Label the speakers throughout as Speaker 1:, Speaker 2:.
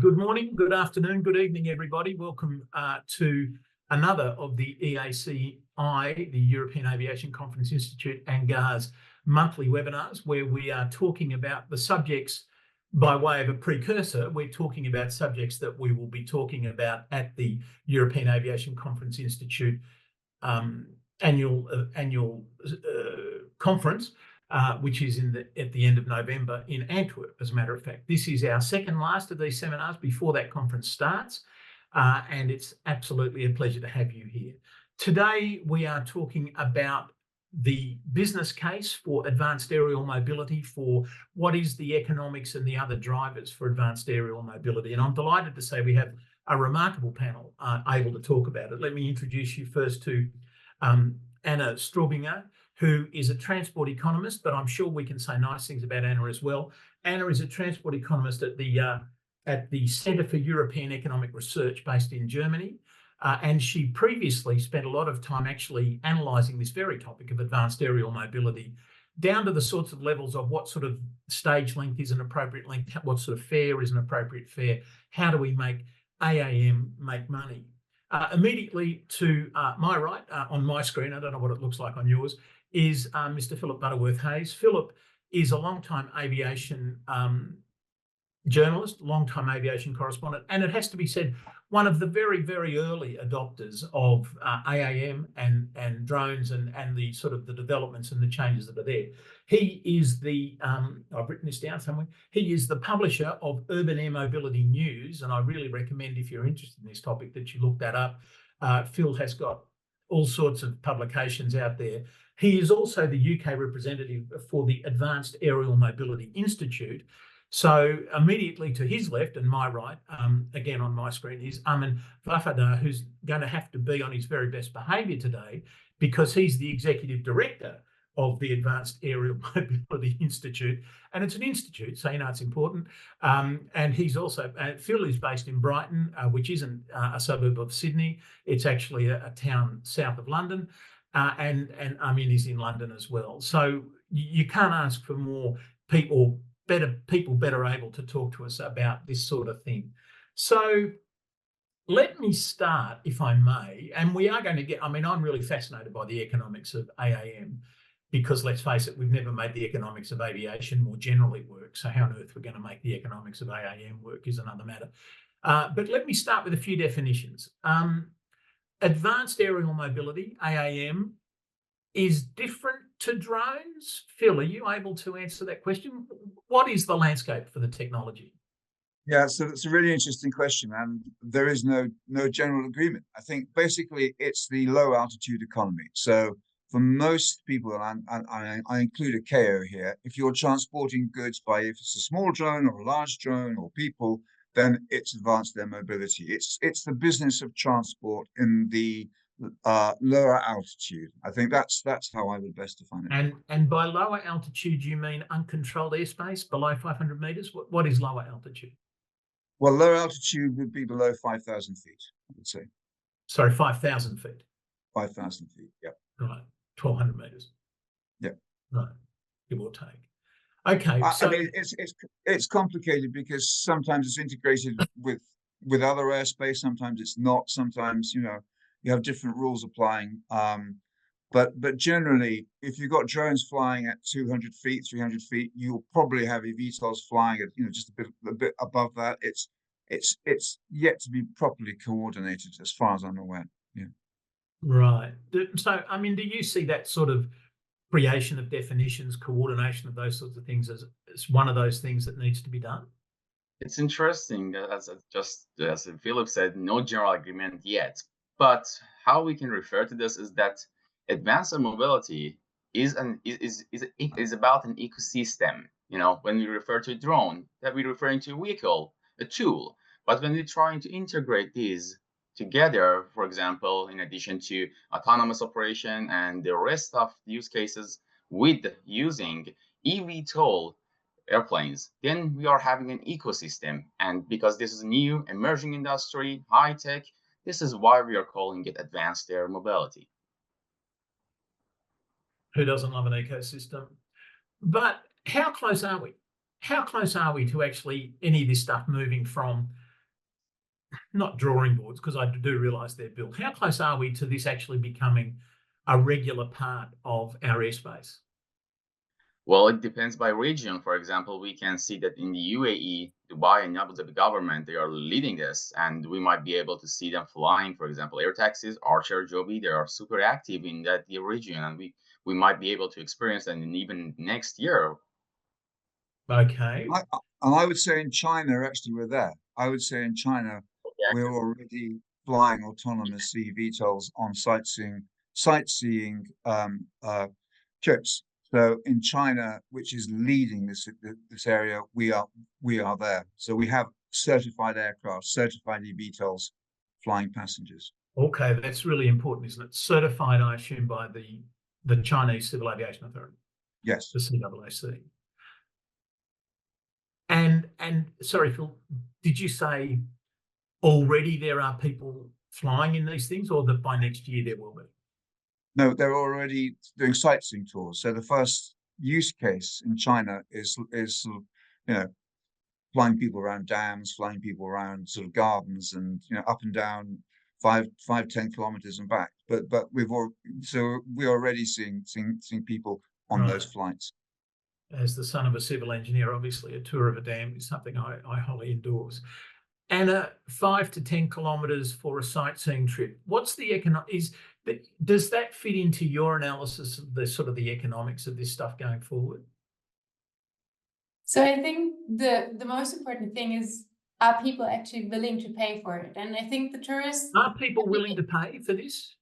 Speaker 1: Good morning, good afternoon, good evening, everybody. Welcome to another of the EACI, the European Aviation Conference Institute, and GARS monthly webinars, where we are talking about the subjects by way of a precursor. We're talking about subjects that we will be talking about at the European Aviation Conference Institute annual conference, which is at the end of November in Antwerp, as a matter of fact. This is our second last of these seminars before that conference starts, and it's absolutely a pleasure to have you here. Today, we are talking about the business case for advanced aerial mobility, for what is the economics and the other drivers for advanced aerial mobility. And I'm delighted to say we have a remarkable panel able to talk about it. Let me introduce you first to Anna Straubinger, who is a transport economist, but I'm sure we can say nice things about Anna as well. Anna is a transport economist at the Centre for European Economic Research based in Germany. And she previously spent a lot of time actually analysing this very topic of advanced aerial mobility, down to the sorts of levels of what sort of stage length is an appropriate length, what sort of fare is an appropriate fare, how do we make AAM make money. Immediately to my right, on my screen, I don't know what it looks like on yours, is Mr. Philip Butterworth-Hayes. Philip is a long-time aviation journalist, long-time aviation correspondent, and it has to be said, one of the very, very early adopters of AAM and drones and the sort of the developments and the changes that are there. He is the, I've written this down somewhere, he is the publisher of Urban Air Mobility News, and I really recommend, if you're interested in this topic, that you look that up. Phil has got all sorts of publications out there. He is also the UK representative for the Advanced Aerial Mobility Institute. So immediately to his left and my right, again on my screen, is Amin Vafadar, who's going to have to be on his very best behaviour today because he's the executive director of the Advanced Aerial Mobility Institute. And it's an institute, so you know it's important. And he's also, Phil is based in Brighton, which isn't a suburb of Sydney. It's actually a town south of London. And Amin is in London as well. So you can't ask for more people, better able to talk to us about this sort of thing. So let me start, if I may, and we are going to get, I'm really fascinated by the economics of AAM because, let's face it, we've never made the economics of aviation more generally work. So how on earth we're going to make the economics of AAM work is another matter. But let me start with a few definitions. Advanced aerial mobility, AAM, is different to drones. Phil, are you able to answer that question? What is the landscape for the technology?
Speaker 2: Yeah, so that's a really interesting question, and there is no general agreement. I think basically it's the low altitude economy. So for most people, and I include a KO here, if you're transporting goods by, if it's a small drone or a large drone or people, then it's advanced air mobility. It's the business of transport in the lower altitude. I think that's how I would best define it.
Speaker 1: And by lower altitude, you mean uncontrolled airspace below 500 meters? What is lower altitude?
Speaker 2: Well, low altitude would be below 5,000 feet, I would say.
Speaker 1: Sorry, 5,000 feet.
Speaker 2: 5,000 feet, yeah.
Speaker 1: Right, 1,200 meters.
Speaker 2: Yeah.
Speaker 1: Right, give or take. Okay,
Speaker 2: so I mean, it's complicated because sometimes it's integrated with other airspace, sometimes it's not. Sometimes you have different rules applying. But generally, if you've got drones flying at 200 feet, 300 feet, you'll probably have eVTOLs flying at just a bit above that. It's yet to be properly coordinated, as far as I'm aware. Yeah.
Speaker 1: Right. So, I mean, do you see that sort of creation of definitions, coordination of those sorts of things as one of those things that needs to be done?
Speaker 3: It's interesting, as Philip said, no general agreement yet. But how we can refer to this is that advanced air mobility is about an ecosystem. When we refer to a drone, that we're referring to a vehicle, a tool. But when we're trying to integrate these together, for example, in addition to autonomous operation and the rest of use cases with using eVTOL airplanes, then we are having an ecosystem. And because this is a new emerging industry, high tech, this is why we are calling it advanced air mobility.
Speaker 1: Who doesn't love an ecosystem? But how close are we? How close are we to actually any of this stuff moving from not drawing boards, because I do realise they're built. How close are we to this actually becoming a regular part of our airspace?
Speaker 3: Well, it depends by region. For example, we can see that in the UAE, Dubai and Abu Dhabi government, they are leading this, and we might be able to see them flying. For example, air taxis, Archer, Joby, they are super active in that region, and we might be able to experience that in even next year.
Speaker 1: Okay.
Speaker 2: And I would say in China, actually, we're there. I would say in China, we're already flying autonomous eVTOLs on sightseeing trips. So in China, which is leading this area, we are there. So we have certified aircraft, certified eVTOLs flying passengers.
Speaker 1: Okay, that's really important, isn't it? Certified, I assume, by the Chinese Civil Aviation Authority.
Speaker 2: Yes.
Speaker 1: The CAAC. And sorry, Phil, did you say already there are people flying in these things, or that by next year there will be?
Speaker 2: No, they're already doing sightseeing tours. So the first use case in China is flying people around dams, flying people around sort of gardens, and up and down 10 kilometers and back. But we're already seeing people on those flights.
Speaker 1: As the son of a civil engineer, obviously a tour of a dam is something I wholly endorse. And 5 to 10 kilometres for a sightseeing trip. What's the does that fit into your analysis of the economics of this stuff going forward?
Speaker 4: So I think the most important thing is, are people actually willing to pay for it? And I think the tourists...
Speaker 1: Are people willing to pay for this?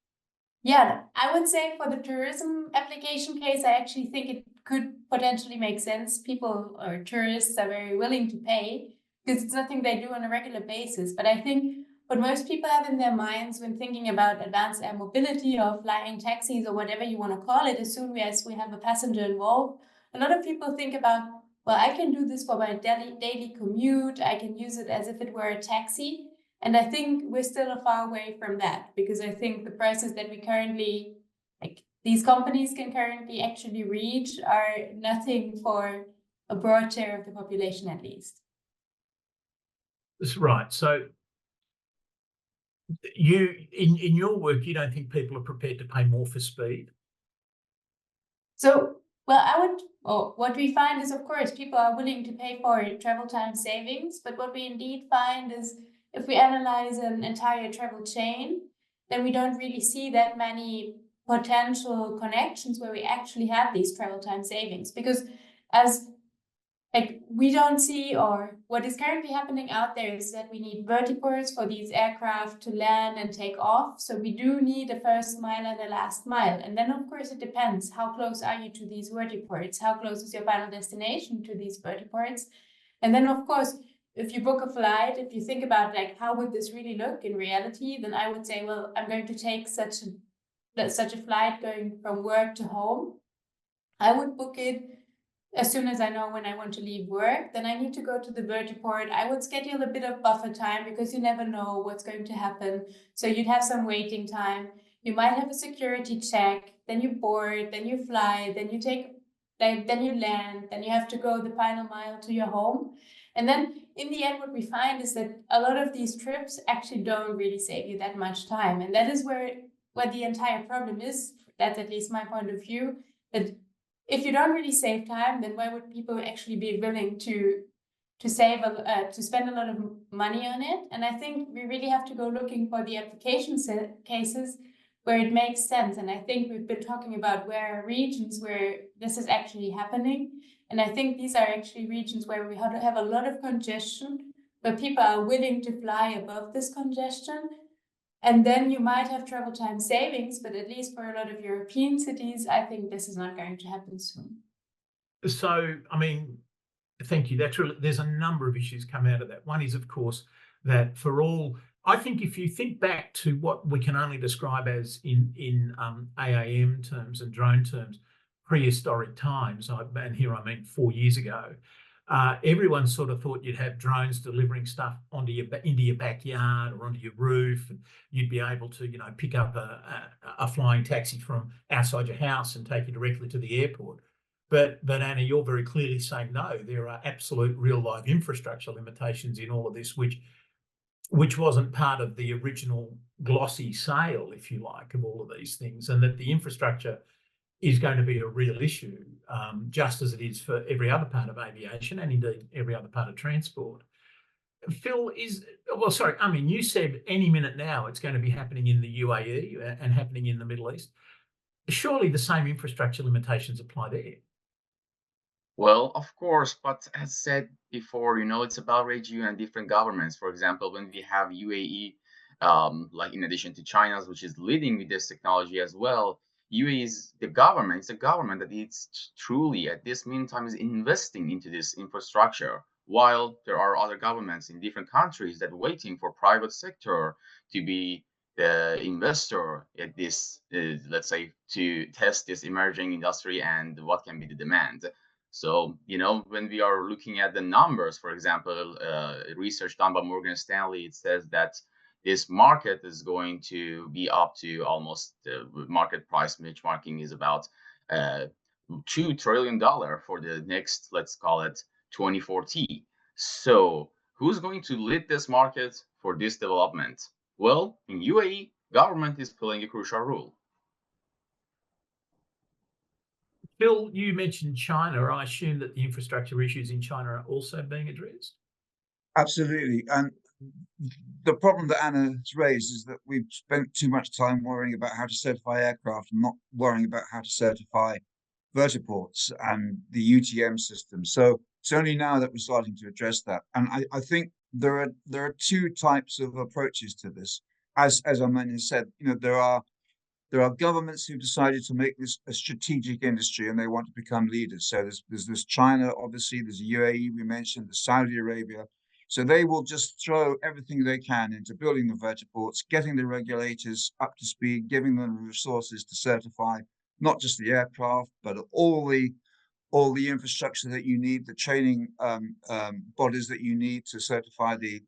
Speaker 4: Yeah, I would say for the tourism application case, I actually think it could potentially make sense. People or tourists are very willing to pay because it's nothing they do on a regular basis. But I think what most people have in their minds when thinking about advanced air mobility or flying taxis or whatever you want to call it, as soon as we have a passenger involved, a lot of people think about, well, I can do this for my daily commute. I can use it as if it were a taxi. And I think we're still a far away from that, because I think the prices that we currently, these companies can currently actually reach are nothing for a broad share of the population, at least.
Speaker 1: That's right. So you, in your work, you don't think people are prepared to pay more for speed?
Speaker 4: So, well, what we find is, of course, people are willing to pay for travel time savings, but what we indeed find is, if we analyze an entire travel chain, then we don't really see that many potential connections where we actually have these travel time savings, because we don't see, or what is currently happening out there is that we need vertiports for these aircraft to land and take off. So we do need a first mile and a last mile. And then, of course, it depends. How close are you to these vertiports? How close is your final destination to these vertiports? And then, of course, if you book a flight, if you think about how would this really look in reality, then I would say, well, I'm going to take such a flight going from work to home. I would book it as soon as I know when I want to leave work. Then I need to go to the vertiport. I would schedule a bit of buffer time, because you never know what's going to happen. So you'd have some waiting time. You might have a security check, then you board, then you fly, then you land, then you have to go the final mile to your home. And then in the end, what we find is that a lot of these trips actually don't really save you that much time. And that is where the entire problem is. That's at least my point of view, that if you don't really save time, then why would people actually be willing to spend a lot of money on it? And I think we really have to go looking for the application cases where it makes sense. And I think we've been talking about where regions where this is actually happening. And I think these are actually regions where we have a lot of congestion, where people are willing to fly above this congestion. And then you might have travel time savings, but at least for a lot of European cities, I think this is not going to happen soon.
Speaker 1: So, I mean, thank you. There's a number of issues come out of that. One is, of course, that I think if you think back to what we can only describe as in AAM terms and drone terms, prehistoric times, and here I mean 4 years ago, everyone sort of thought you'd have drones delivering stuff into your backyard or onto your roof, and you'd be able to, pick up a flying taxi from outside your house and take you directly to the airport. But Anna, you're very clearly saying no. There are absolute real life infrastructure limitations in all of this, which which wasn't part of the original glossy sale, if you like, of all of these things, and that the infrastructure is going to be a real issue, just as it is for every other part of aviation and indeed every other part of transport. Phil, you said any minute now it's going to be happening in the UAE and happening in the Middle East. Surely the same infrastructure limitations apply there.
Speaker 3: Well, of course, but as said before, it's about region and different governments. For example, when we have UAE, like in addition to China's, which is leading with this technology as well, UAE is the government. It's a government that it's truly at this meantime is investing into this infrastructure, while there are other governments in different countries that are waiting for private sector to be the investor at this, let's say, to test this emerging industry and what can be the demand. So, when we are looking at the numbers, for example, research done by Morgan Stanley, it says that this market is going to be up to almost the market price benchmarking is about $2 trillion for the next, let's call it 2040. So who's going to lead this market for this development? Well, in UAE, government is playing a crucial role.
Speaker 1: Phil, you mentioned China. I assume that the infrastructure issues in China are also being addressed?
Speaker 2: Absolutely. And the problem that Anna has raised is that we've spent too much time worrying about how to certify aircraft and not worrying about how to certify vertiports and the UTM system. So it's only now that we're starting to address that. And I think there are two types of approaches to this. As Unmanned said, there are governments who decided to make this a strategic industry and they want to become leaders. So there's this China, obviously, there's UAE, we mentioned, the Saudi Arabia. So they will just throw everything they can into building the vertiports, getting the regulators up to speed, giving them the resources to certify not just the aircraft, but all the infrastructure that you need, the training bodies that you need to certify the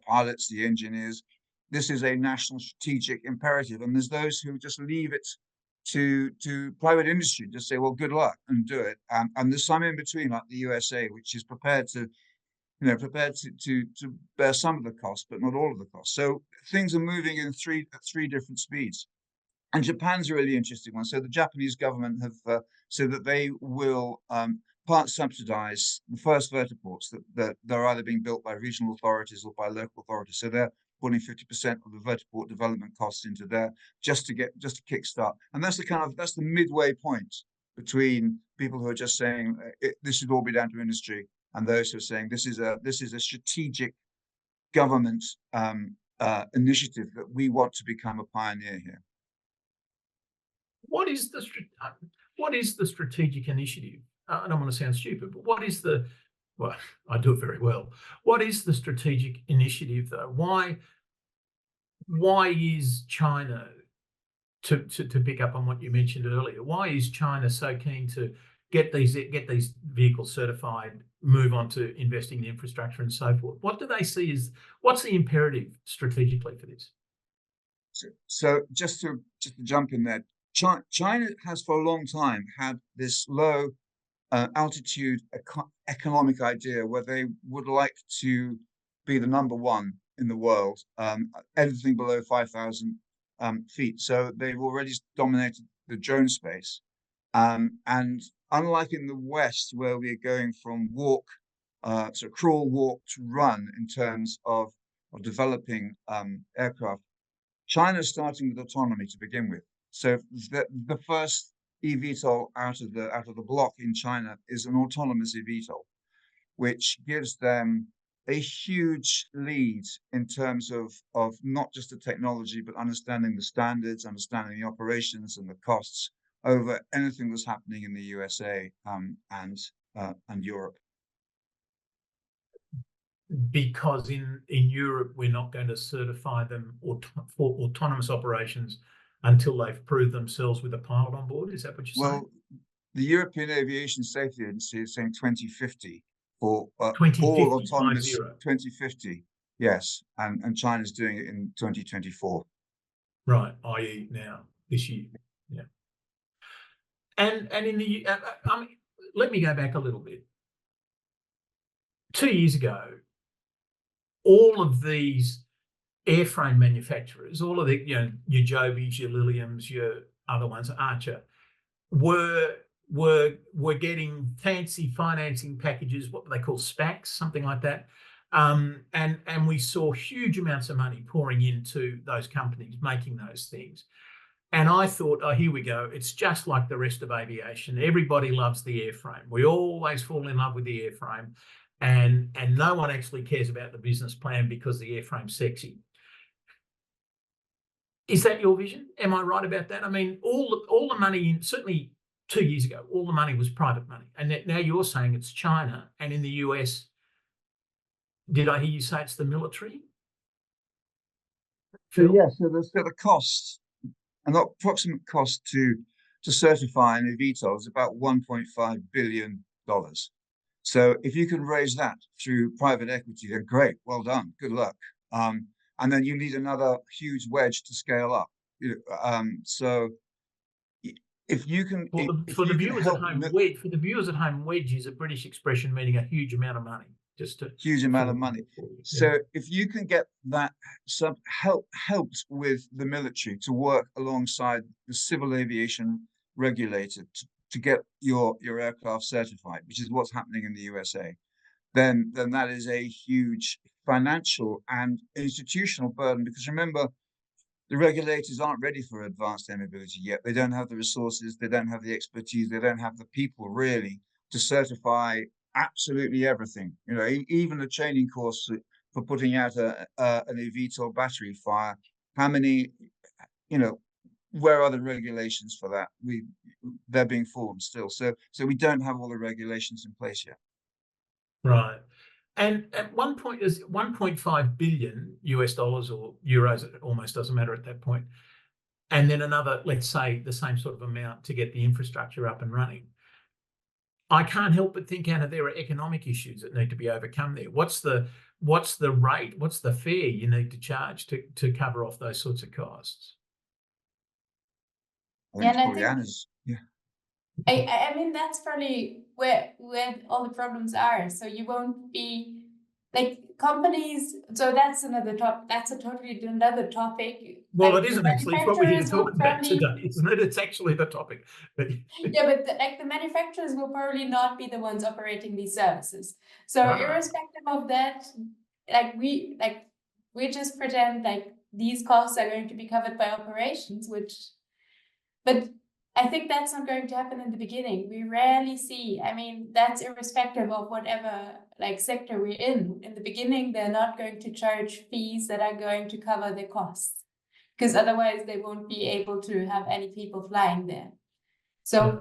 Speaker 2: pilots, the engineers. This is a national strategic imperative, and there's those who just leave it to private industry, just say, well, good luck and do it. And there's some in between, like the USA, which is prepared to bear some of the cost, but not all of the cost. So things are moving in three different speeds. And Japan's a really interesting one. So the Japanese government have said that they will part subsidize the first vertiports that they're either being built by regional authorities or by local authorities. So they're putting 50% of the vertiport development costs into there just to kickstart. And that's the midway point between people who are just saying this should all be down to industry, and those who are saying this is a strategic government initiative that we want to become a pioneer here.
Speaker 1: What is the strategic initiative? I don't want to sound stupid, but well, I do it very well. What is the strategic initiative, though? Why is China, to pick up on what you mentioned earlier, why is China so keen to get these vehicles certified, move on to investing in infrastructure and so forth? What do they see as, what's the imperative strategically for this?
Speaker 2: So just to jump in there, China has for a long time had this low altitude economic idea where they would like to be the number one in the world, anything below 5,000 feet. So they've already dominated the drone space. And unlike in the West, where we're going from crawl, walk to run in terms of developing aircraft, China's starting with autonomy to begin with. So the first eVTOL out of the block in China is an autonomous eVTOL, which gives them a huge lead in terms of not just the technology, but understanding the standards, understanding the operations and the costs over anything that's happening in the USA and Europe.
Speaker 1: Because in Europe, we're not going to certify them for autonomous operations until they've proved themselves with a pilot on board. Is that what you're saying? Well,
Speaker 2: the European Aviation Safety Agency is saying 2050 for
Speaker 1: 2050,
Speaker 2: all autonomous
Speaker 1: 2050.
Speaker 2: Yes, and China's doing it in 2024.
Speaker 1: Right, i.e. now, this year. Yeah. And in the, let me go back a little bit. 2 years ago, all of these airframe manufacturers, all of the, your Jobys, your Liliums, your other ones, Archer, were getting fancy financing packages, what they call SPACs, something like that. And we saw huge amounts of money pouring into those companies making those things. And I thought, oh, here we go. It's just like the rest of aviation. Everybody loves the airframe. We always fall in love with the airframe, and no one actually cares about the business plan because the airframe's sexy. Is that your vision? Am I right about that? I mean, all the money, certainly 2 years ago, all the money was private money. And now you're saying it's China, and in the US, did I hear you say it's the military?
Speaker 2: So the cost, an approximate cost to certify an eVTOL is about $1.5 billion. So if you can raise that through private equity, then great, well done, good luck. And then you need another huge wedge to scale up. So if you can,
Speaker 1: for the viewers at home, wedge is a British expression meaning a huge amount of money.
Speaker 2: Huge amount of money. So if you can get that helped with the military to work alongside the civil aviation regulator to get your aircraft certified, which is what's happening in the USA, then that is a huge financial and institutional burden. Because remember, the regulators aren't ready for advanced air mobility yet. They don't have the resources, they don't have the expertise, they don't have the people really to certify absolutely everything. Even the training course for putting out an eVTOL battery fire. How many? Where are the regulations for that? They're being formed still. So we don't have all the regulations in place yet.
Speaker 1: Right. And at one point, is $1.5 billion US dollars or euros, it almost doesn't matter at that point. And then another, let's say, the same sort of amount to get the infrastructure up and running. I can't help but think, Anna, there are economic issues that need to be overcome there. What's the rate? What's the fare you need to charge to cover off those sorts of costs?
Speaker 4: I mean, that's probably where all the problems are. So you won't be like companies. So that's another topic. That's a totally another topic.
Speaker 1: Well,
Speaker 4: like
Speaker 1: it isn't actually. It's what we're here to talk about today, isn't it? It's actually the topic.
Speaker 4: Yeah, but the manufacturers will probably not be the ones operating these services. So irrespective of that, we just pretend like these costs are going to be covered by operations, but I think that's not going to happen in the beginning. We rarely see, I mean, that's irrespective of whatever sector we're in. In the beginning, they're not going to charge fees that are going to cover the costs, because otherwise they won't be able to have any people flying there. So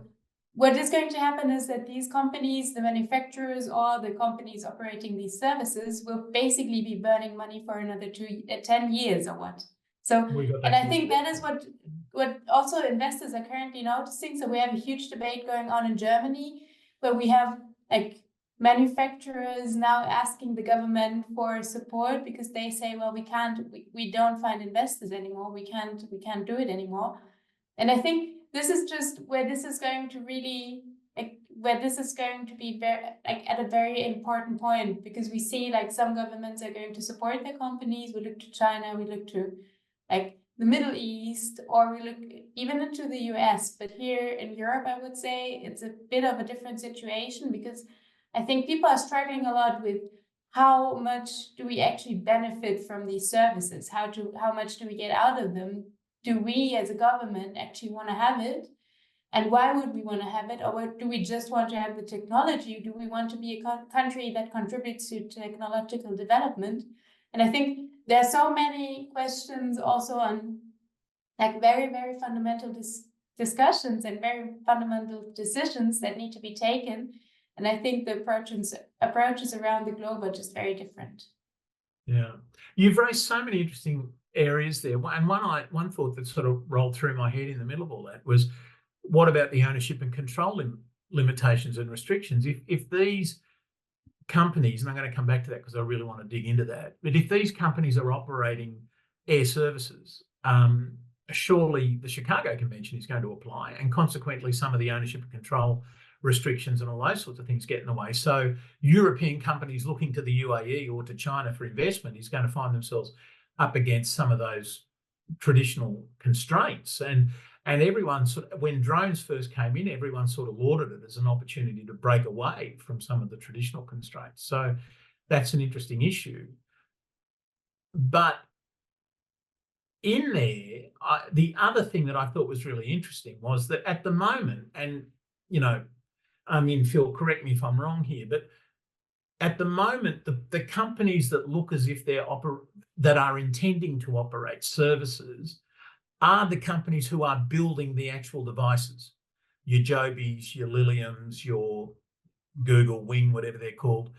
Speaker 4: what is going to happen is that these companies, the manufacturers or the companies operating these services, will basically be burning money for another 10 years or what. So, and I think that is what also investors are currently noticing. So we have a huge debate going on in Germany, where we have manufacturers now asking the government for support because they say, well, we don't find investors anymore. We can't do it anymore. And I think this is just where this is going to really, where this is going to be very, at a very important point, because we see some governments are going to support their companies. We look to China, we look to the Middle East, or we look even into the US. But here in Europe, I would say it's a bit of a different situation, because I think people are struggling a lot with how much do we actually benefit from these services? How much do we get out of them? Do we as a government actually want to have it? And why would we want to have it? Or do we just want to have the technology? Do we want to be a country that contributes to technological development? And I think there are so many questions also on very, very fundamental discussions and very fundamental decisions that need to be taken. And I think the approaches around the globe are just very different.
Speaker 1: Yeah. You've raised so many interesting areas there. And one thought that sort of rolled through my head in the middle of all that was, what about the ownership and control limitations and restrictions? If these companies, and I'm going to come back to that because I really want to dig into that, but if these companies are operating air services, surely the Chicago Convention is going to apply, and consequently some of the ownership and control restrictions and all those sorts of things get in the way. So European companies looking to the UAE or to China for investment is going to find themselves up against some of those traditional constraints. And everyone when drones first came in, everyone sort of lauded it as an opportunity to break away from some of the traditional constraints. So that's an interesting issue. But in there, the other thing that I thought was really interesting was that at the moment, and, you know, I mean, Phil, correct me if I'm wrong here, but at the moment, the companies that look as if that are intending to operate services are the companies who are building the actual devices. Your Jobys, your Liliums, your Google Wing, whatever they're called,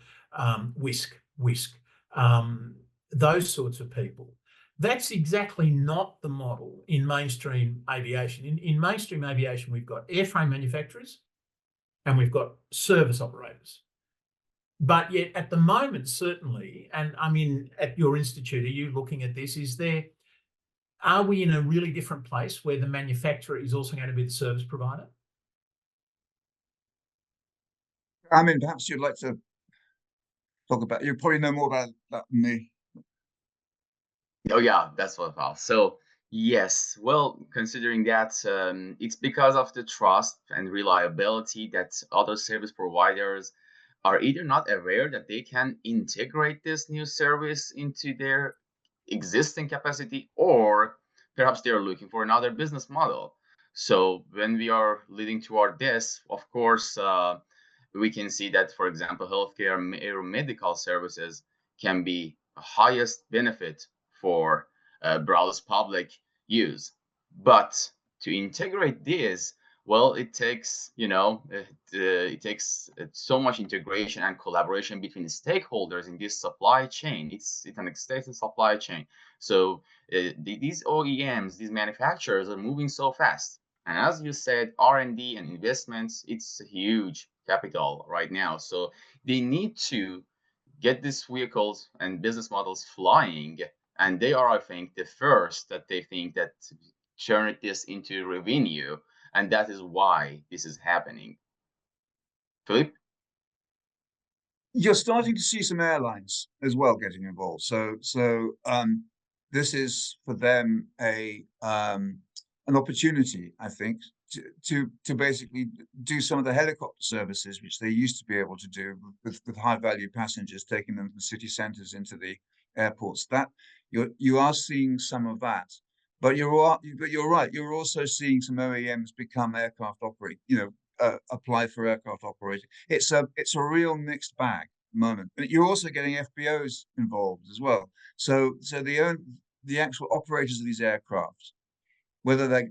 Speaker 1: Whisk, those sorts of people. That's exactly not the model in mainstream aviation. In mainstream aviation, we've got airframe manufacturers and we've got service operators. But yet at the moment, certainly, and I mean, at your institute, are you looking at this? Are we in a really different place where the manufacturer is also going to be the service provider?
Speaker 2: I mean, perhaps you'd like to talk about, you probably know more about that than me.
Speaker 3: Oh yeah, that's what about. So yes, well, considering that it's because of the trust and reliability that other service providers are either not aware that they can integrate this new service into their existing capacity, or perhaps they're looking for another business model. So when we are leading toward this, of course, we can see that, for example, healthcare or medical services can be highest benefit for broadest public use. But to integrate this, well, it takes, it takes so much integration and collaboration between the stakeholders in this supply chain. It's an extensive supply chain. So these OEMs, these manufacturers are moving so fast. And as you said, R&D and investments, it's a huge capital right now. So they need to get these vehicles and business models flying. And they are, I think, the first that they think that turn this into revenue. And that is why this is happening. Philippe?
Speaker 2: You're starting to see some airlines as well getting involved. So this is for them an opportunity, I think, to basically do some of the helicopter services which they used to be able to do with high value passengers, taking them from city centres into the airports. That you are seeing some of that, but you're right. You're also seeing some OEMs become aircraft operate. Apply for aircraft operating. It's a real mixed bag moment. But you're also getting FBOs involved as well. So the actual operators of these aircraft, whether they,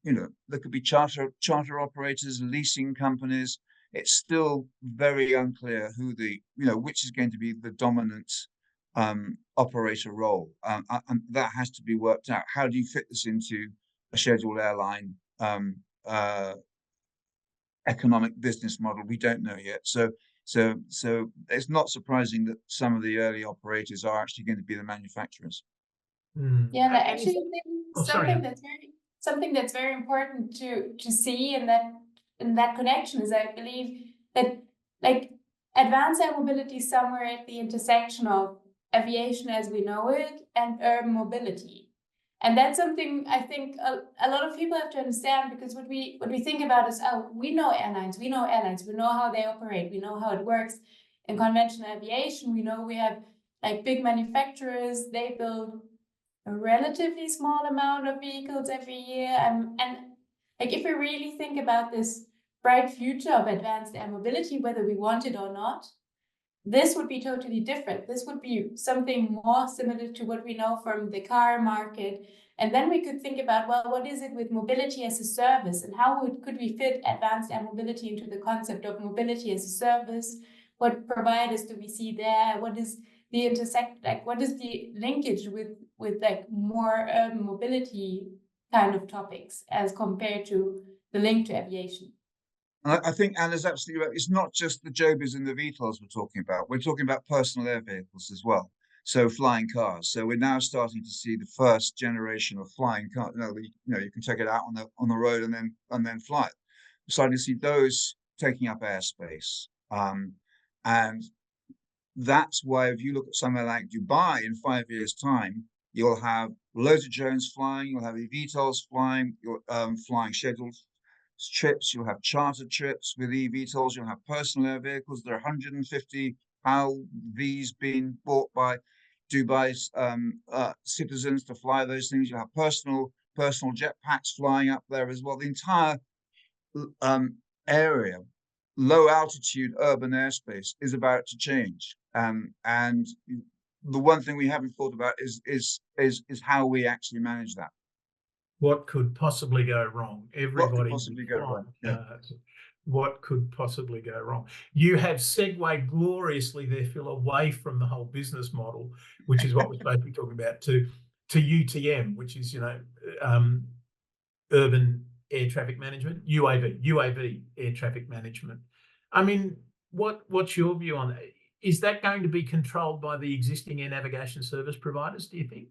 Speaker 2: there could be charter operators, leasing companies. It's still very unclear who which is going to be the dominant operator role, and that has to be worked out. How do you fit this into a scheduled airline economic business model? We don't know yet. So it's not surprising that some of the early operators are actually going to be the manufacturers.
Speaker 4: Yeah, and I actually think
Speaker 1: sorry.
Speaker 4: something that's very important to see in that connection is, I believe, that like advanced air mobility is somewhere at the intersection of aviation as we know it and urban mobility. And that's something I think a lot of people have to understand, because what we think about is, we know airlines, we know how they operate, we know how it works in conventional aviation. We know we have like big manufacturers, they build a relatively small amount of vehicles every year. And like, if we really think about this bright future of advanced air mobility, whether we want it or not, this would be totally different. This would be something more similar to what we know from the car market. And then we could think about, well, what is it with mobility as a service, and how could we fit advanced air mobility into the concept of mobility as a service? What providers do we see there? What is the what is the linkage with like more urban mobility kind of topics as compared to the link to aviation?
Speaker 2: I think Anna's absolutely right. It's not just the Jobys and the eVTOLs we're talking about. We're talking about personal air vehicles as well. So flying cars. So we're now starting to see the first generation of flying cars. You can take it out on the road and then fly it. We're starting to see those taking up airspace. And that's why if you look at somewhere like Dubai in 5 years' time, you'll have loads of drones flying, you'll have eVTOLs flying, you'll flying scheduled trips, you'll have charter trips with eVTOLs, you'll have personal air vehicles. There are 150 PAL-Vs being bought by Dubai's citizens to fly those things. You'll have personal jetpacks flying up there as well. The entire area, low altitude urban airspace, is about to change. And the one thing we haven't thought about is how we actually manage that.
Speaker 1: What could possibly go wrong? Everybody.
Speaker 2: What could possibly go wrong? Yeah.
Speaker 1: What could possibly go wrong? You have segued gloriously there, Phil, away from the whole business model, which is what we're supposed to be talking about, to UTM, which is, urban air traffic management, UAV air traffic management. I mean, what's your view on that? Is that going to be controlled by the existing air navigation service providers, do you think?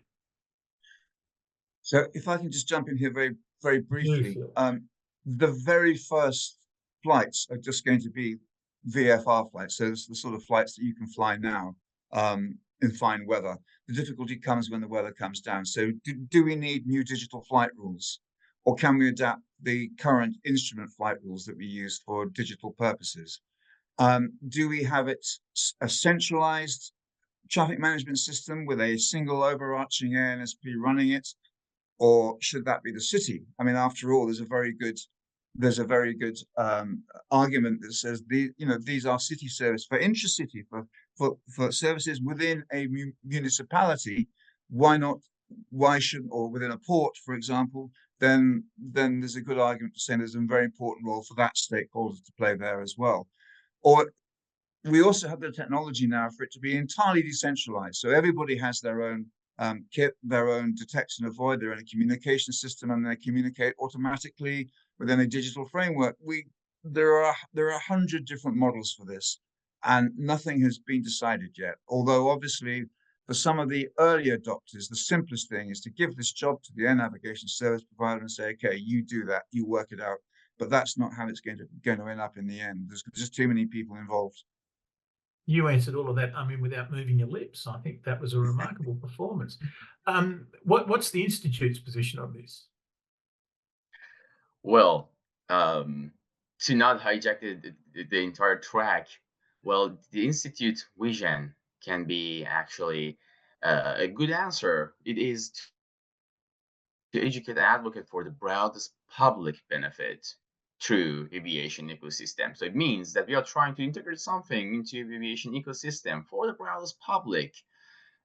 Speaker 2: So if I can just jump in here very, very briefly, the very first flights are just going to be VFR flights. So it's the sort of flights that you can fly now in fine weather. The difficulty comes when the weather comes down. So do we need new digital flight rules? Or can we adapt the current instrument flight rules that we use for digital purposes? Do we have a centralized traffic management system with a single overarching ANSP running it? Or should that be the city? I mean, after all, there's a very good argument that says these are city service for intracity, for services within a municipality. Why shouldn't, or within a port, for example, then there's a good argument to say there's a very important role for that stakeholder to play there as well. Or we also have the technology now for it to be entirely decentralized. So everybody has their own kit, their own detect and avoid, their own communication system, and they communicate automatically within a digital framework. There are 100 different models for this, and nothing has been decided yet. Although obviously, for some of the early adopters, the simplest thing is to give this job to the air navigation service provider and say, okay, you do that, you work it out. But that's not how it's going to end up in the end. There's just too many people involved.
Speaker 1: You answered all of that, I mean, without moving your lips. I think that was a remarkable performance. What's the Institute's position on this?
Speaker 3: Well, to not hijack the entire track, well, the Institute vision can be actually a good answer. It is to educate and advocate for the broadest public benefit through aviation ecosystem. So it means that we are trying to integrate something into aviation ecosystem for the broadest public.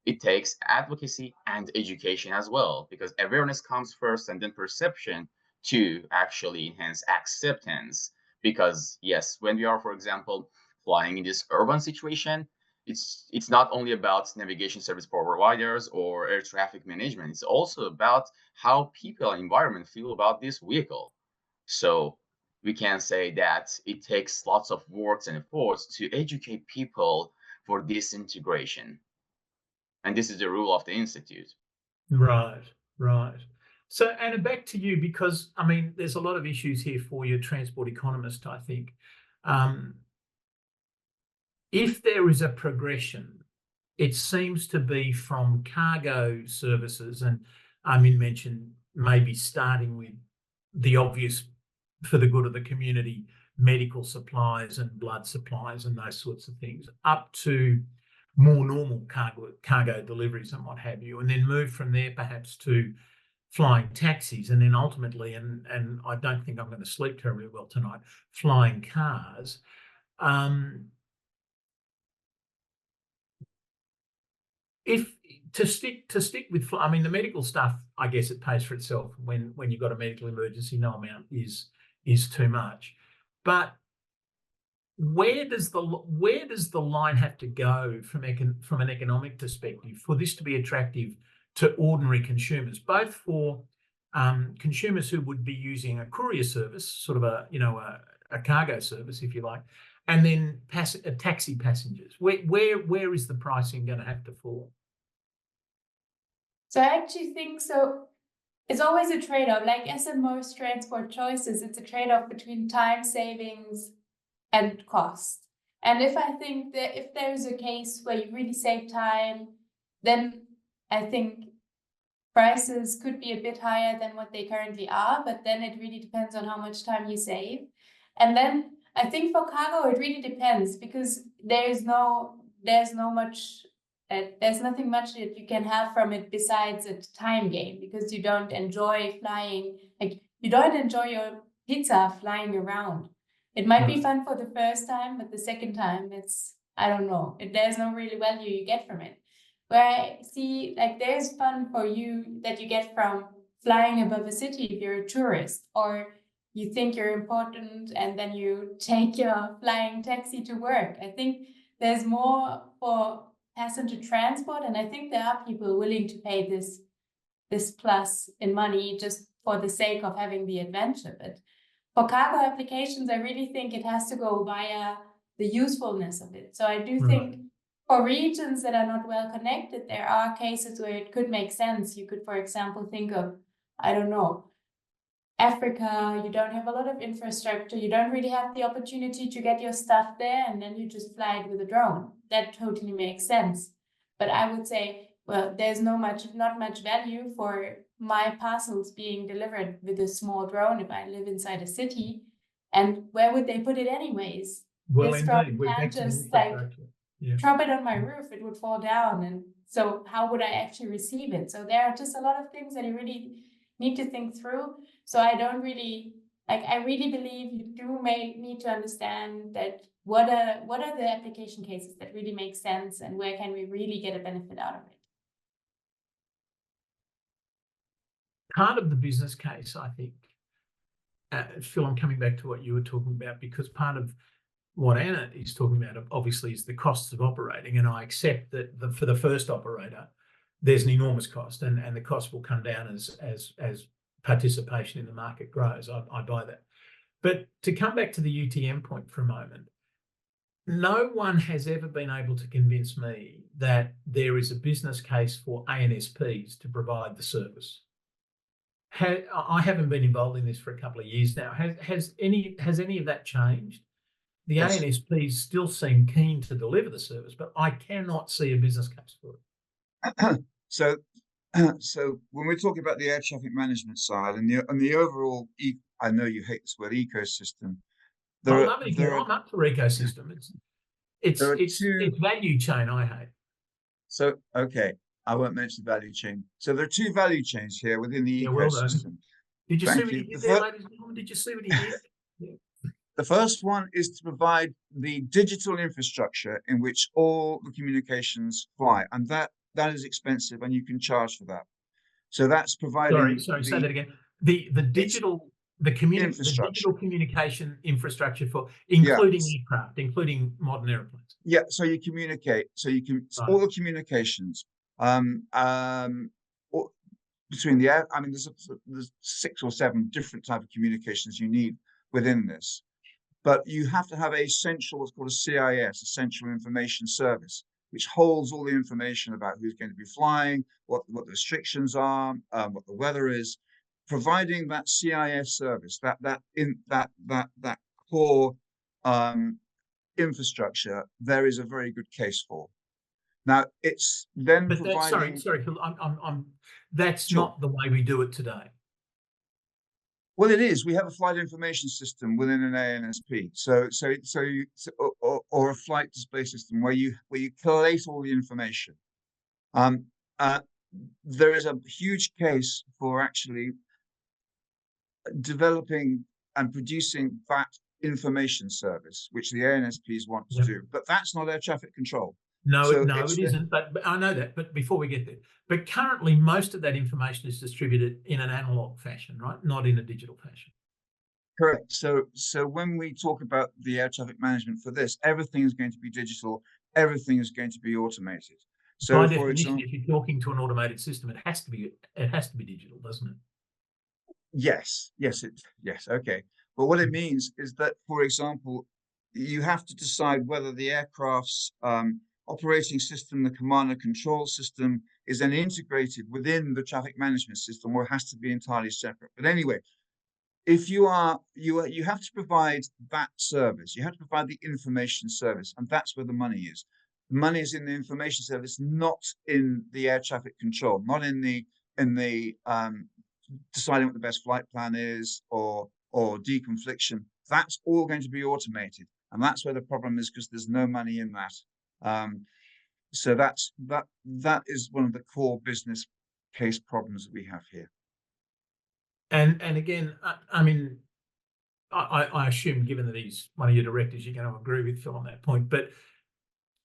Speaker 3: It takes advocacy and education as well, because awareness comes first and then perception to actually enhance acceptance. Because yes, when we are, for example, flying in this urban situation, it's not only about navigation service providers or air traffic management. It's also about how people and environment feel about this vehicle. So we can say that it takes lots of works and efforts to educate people for this integration. And this is the rule of the Institute.
Speaker 1: Right. So, Anna, back to you, because, I mean, there's a lot of issues here for your transport economist, I think. If there is a progression, it seems to be from cargo services, and Amin mentioned maybe starting with the obvious for the good of the community, medical supplies and blood supplies and those sorts of things, up to more normal cargo deliveries and what have you, and then move from there perhaps to flying taxis, and then ultimately, and I don't think I'm going to sleep terribly well tonight, flying cars. If to stick with, I mean, the medical stuff, I guess it pays for itself when you've got a medical emergency. No amount is too much, but where does the line have to go from an economic perspective for this to be attractive to ordinary consumers, both for consumers who would be using a courier service, sort of a cargo service, if you like, and then taxi passengers? Where is the pricing going to have to fall?
Speaker 4: So I actually think so. It's always a trade-off. Like as in most transport choices, it's a trade-off between time savings and cost. And if I think that if there's a case where you really save time, then I think prices could be a bit higher than what they currently are, but then it really depends on how much time you save. And then I think for cargo, it really depends, because there's nothing much that you can have from it besides a time gain, because you don't enjoy flying, like you don't enjoy your pizza flying around. It might be fun for the first time, but the second time I don't know, there's no really value you get from it. Where I see, like, there's fun for you that you get from flying above a city if you're a tourist, or you think you're important and then you take your flying taxi to work. I think there's more for passenger transport, and I think there are people willing to pay this plus in money just for the sake of having the adventure. But for cargo applications, I really think it has to go via the usefulness of it. So I do think for regions that are not well connected, there are cases where it could make sense. You could, for example, think of, I don't know, Africa. You don't have a lot of infrastructure. You don't really have the opportunity to get your stuff there, and then you just fly it with a drone. That totally makes sense. But I would say, well, there's not much value for my parcels being delivered with a small drone if I live inside a city. And where would they put it anyways?
Speaker 1: Well,
Speaker 4: This drone
Speaker 1: indeed, we're
Speaker 4: can't
Speaker 1: back to the
Speaker 4: just like
Speaker 1: infrastructure. Yeah.
Speaker 4: drop it on my roof, it would fall down. And so how would I actually receive it? So there are just a lot of things that you really need to think through. So I don't really, like, I really believe you may need to understand that what are the application cases that really make sense, and where can we really get a benefit out of it?
Speaker 1: Part of the business case, I think, Phil, I'm coming back to what you were talking about, because part of what Anna is talking about, obviously, is the costs of operating. And I accept that for the first operator, there's an enormous cost, and the cost will come down as participation in the market grows. I buy that. But to come back to the UTM point for a moment, no one has ever been able to convince me that there is a business case for ANSPs to provide the service. I haven't been involved in this for a couple of years now. Has any of that changed? The
Speaker 2: Yes.
Speaker 1: ANSPs still seem keen to deliver the service, but I cannot see a business case for it.
Speaker 2: So when we're talking about the air traffic management side and the overall, I know you hate this word, ecosystem.
Speaker 1: I'm up for ecosystem. It's value chain I hate.
Speaker 2: So, okay, I won't mention value chain. So there are two value chains here within the ecosystem.
Speaker 1: Did you see what he did there, ladies and gentlemen? Did you see what he did? Yeah.
Speaker 2: The first one is to provide the digital infrastructure in which all the communications fly, and that is expensive, and you can charge for that. So that's providing.
Speaker 1: Sorry, say that again. The digital communication infrastructure for including aircraft, including modern airplanes.
Speaker 2: Yeah, so you communicate. So you can all the communications between the air. I mean, there's 6 or 7 different types of communications you need within this. But you have to have a central, what's called a CIS, a central information service, which holds all the information about who's going to be flying, what the restrictions are, what the weather is. Providing that CIS service, that core infrastructure, there is a very good case for. Now it's then providing.
Speaker 1: Sorry, Phil. That's not the way we do it today.
Speaker 2: Well, it is. We have a flight information system within an ANSP, or a flight display system where you collate all the information. There is a huge case for actually developing and producing that information service, which the ANSPs want to do, but that's not air traffic control.
Speaker 1: No, it isn't. But I know that. But before we get there, but currently most of that information is distributed in an analog fashion, right? Not in a digital fashion.
Speaker 2: Correct. So when we talk about the air traffic management for this, everything is going to be digital. Everything is going to be automated. So
Speaker 1: by definition, if you're talking to an automated system, it has to be digital, doesn't it?
Speaker 2: Yes. Okay. But what it means is that, for example, you have to decide whether the aircraft's operating system, the command and control system, is then integrated within the traffic management system, or it has to be entirely separate. But anyway, if you have to provide that service. You have to provide the information service, and that's where the money is. The money is in the information service, not in the air traffic control, not in the deciding what the best flight plan is or deconfliction. That's all going to be automated, and that's where the problem is, because there's no money in that. So that is one of the core business case problems that we have here.
Speaker 1: And again, I mean, I assume, given that he's one of your directors, you're going to agree with Phil on that point. But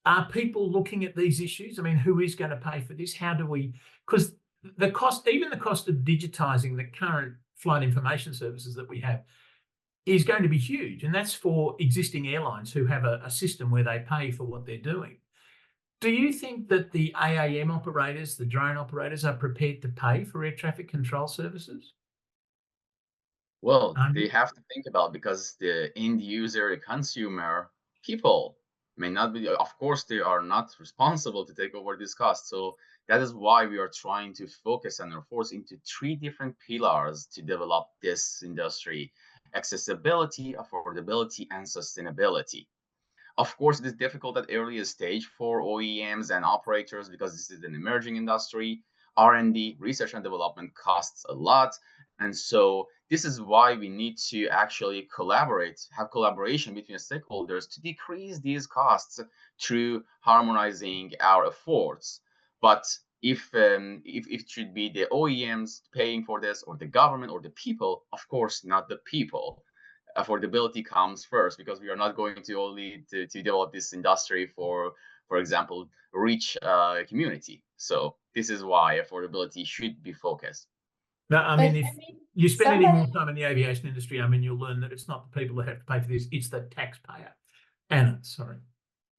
Speaker 1: are people looking at these issues? I mean, who is going to pay for this? How do we? Because the cost, even the cost of digitizing the current flight information services that we have, is going to be huge, and that's for existing airlines who have a system where they pay for what they're doing. Do you think that the AAM operators, the drone operators, are prepared to pay for air traffic control services?
Speaker 3: Well, they have to think about, because the end user, the consumer, people may not be, of course, they are not responsible to take over this cost. So that is why we are trying to focus and enforce into 3 different pillars to develop this industry: accessibility, affordability, and sustainability. Of course, it is difficult at earlier stage for OEMs and operators, because this is an emerging industry. R&D, research and development, costs a lot. And so this is why we need to actually have collaboration between stakeholders to decrease these costs through harmonizing our efforts. But if it should be the OEMs paying for this, or the government, or the people, of course, not the people. Affordability comes first, because we are not going to only to develop this industry for example, rich community. So this is why affordability should be focused.
Speaker 1: No, I mean, if you spend any more
Speaker 4: somebody-
Speaker 1: time in the aviation industry, I mean, you'll learn that it's not the people that have to pay for this, it's the taxpayer. Anna, sorry.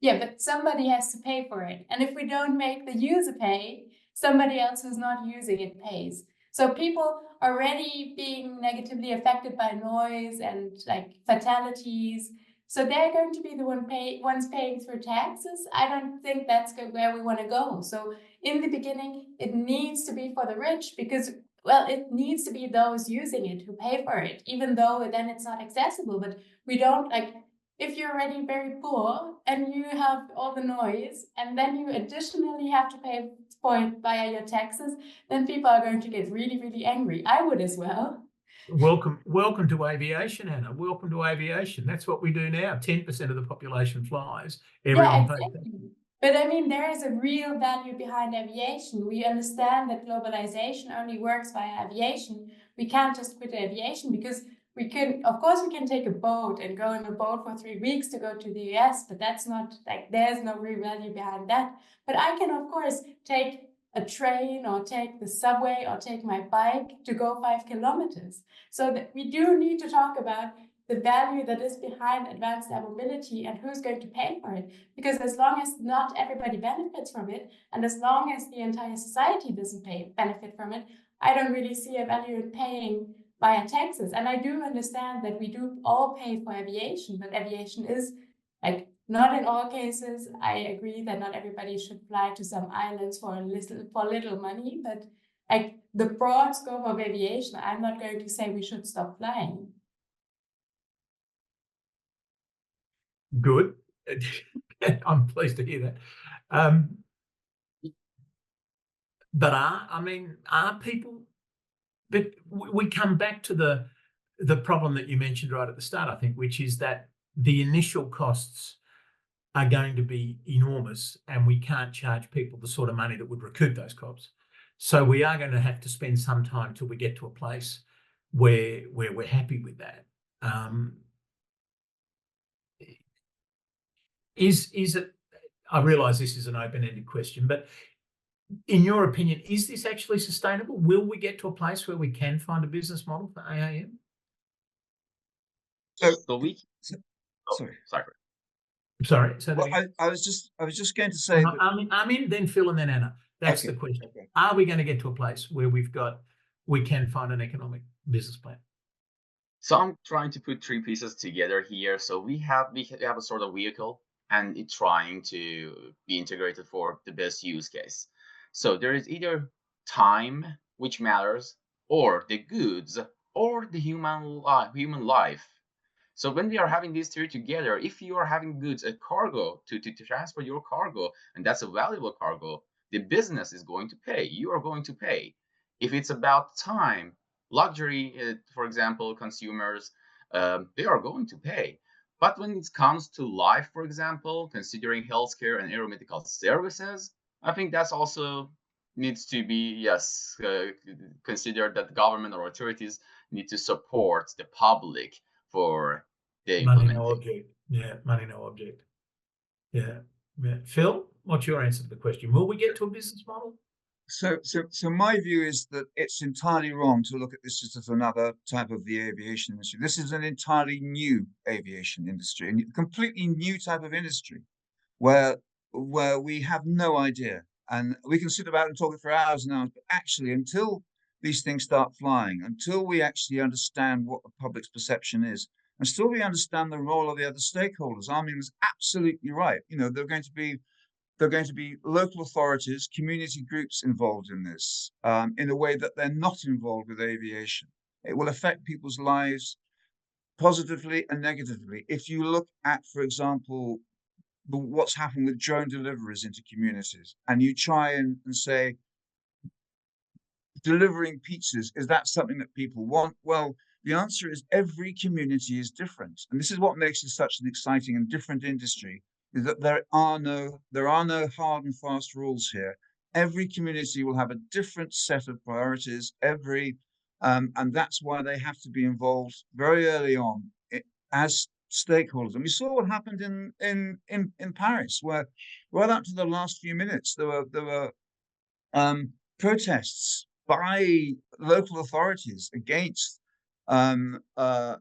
Speaker 4: Yeah, but somebody has to pay for it. And if we don't make the user pay, somebody else who's not using it pays. So people already being negatively affected by noise and like fatalities, so they're going to be the ones paying through taxes. I don't think that's where we want to go. So in the beginning, it needs to be for the rich, because, well, it needs to be those using it who pay for it, even though then it's not accessible. But we don't, like, if you're already very poor and you have all the noise, and then you additionally have to pay for it via your taxes, then people are going to get really, really angry. I would as well.
Speaker 1: Welcome to aviation, Anna. Welcome to aviation. That's what we do now. 10% of the population flies. Everyone pays.
Speaker 4: Exactly. But I mean, there is a real value behind aviation. We understand that globalization only works via aviation. We can't just quit aviation, because we can, of course, we can take a boat and go in a boat for 3 weeks to go to the US, but that's not, like, there's no real value behind that. But I can, of course, take a train or take the subway or take my bike to go 5 kilometers. So that we do need to talk about the value that is behind advanced air mobility and who's going to pay for it. Because as long as not everybody benefits from it, and as long as the entire society doesn't benefit from it, I don't really see a value in paying via taxes. And I do understand that we do all pay for aviation, but aviation is, like, not in all cases. I agree that not everybody should fly to some islands for little money, but like the broad scope of aviation, I'm not going to say we should stop flying.
Speaker 1: Good. I'm pleased to hear that. But are people? But we come back to the problem that you mentioned right at the start, I think, which is that the initial costs are going to be enormous, and we can't charge people the sort of money that would recoup those costs. So we are going to have to spend some time till we get to a place where we're happy with that. Is it? I realise this is an open-ended question, but in your opinion, is this actually sustainable? Will we get to a place where we can find a business model for AAM?
Speaker 3: So we.
Speaker 2: Sorry.
Speaker 1: Sorry. So
Speaker 2: well, I was just going to say that.
Speaker 1: I'm in, then Phil, and then Anna. That's the question. Okay. Are we going to get to a place where we can find an economic business plan?
Speaker 3: So I'm trying to put 3 pieces together here. So we have a sort of vehicle, and it's trying to be integrated for the best use case. So there is either time, which matters, or the goods, or the human life. So when we are having these three together, if you are having goods, a cargo to transport your cargo, and that's a valuable cargo, the business is going to pay. You are going to pay. If it's about time, luxury, for example, consumers, they are going to pay. But when it comes to life, for example, considering healthcare and aeromedical services, I think that's also needs to be, yes, considered, that government or authorities need to support the public for the
Speaker 1: Money, no
Speaker 3: implementation.
Speaker 1: object. Yeah, money, no object. Yeah. Yeah. Phil, what's your answer to the question? Will we get to a business model?
Speaker 2: So my view is that it's entirely wrong to look at this as another type of the aviation industry. This is an entirely new aviation industry, a completely new type of industry where we have no idea. And we can sit about and talk it for hours and hours, but actually, until these things start flying, until we actually understand what the public's perception is, until we understand the role of the other stakeholders, Armin is absolutely right. You know, there are going to be local authorities, community groups involved in this in a way that they're not involved with aviation. It will affect people's lives positively and negatively. If you look at, for example, what's happened with drone deliveries into communities, and you try and say, delivering pizzas, is that something that people want? Well, the answer is every community is different. And this is what makes it such an exciting and different industry, is that there are no hard and fast rules here. Every community will have a different set of priorities, and that's why they have to be involved very early on as stakeholders. And we saw what happened in Paris, where right up to the last few minutes, there were protests by local authorities against eVTOLs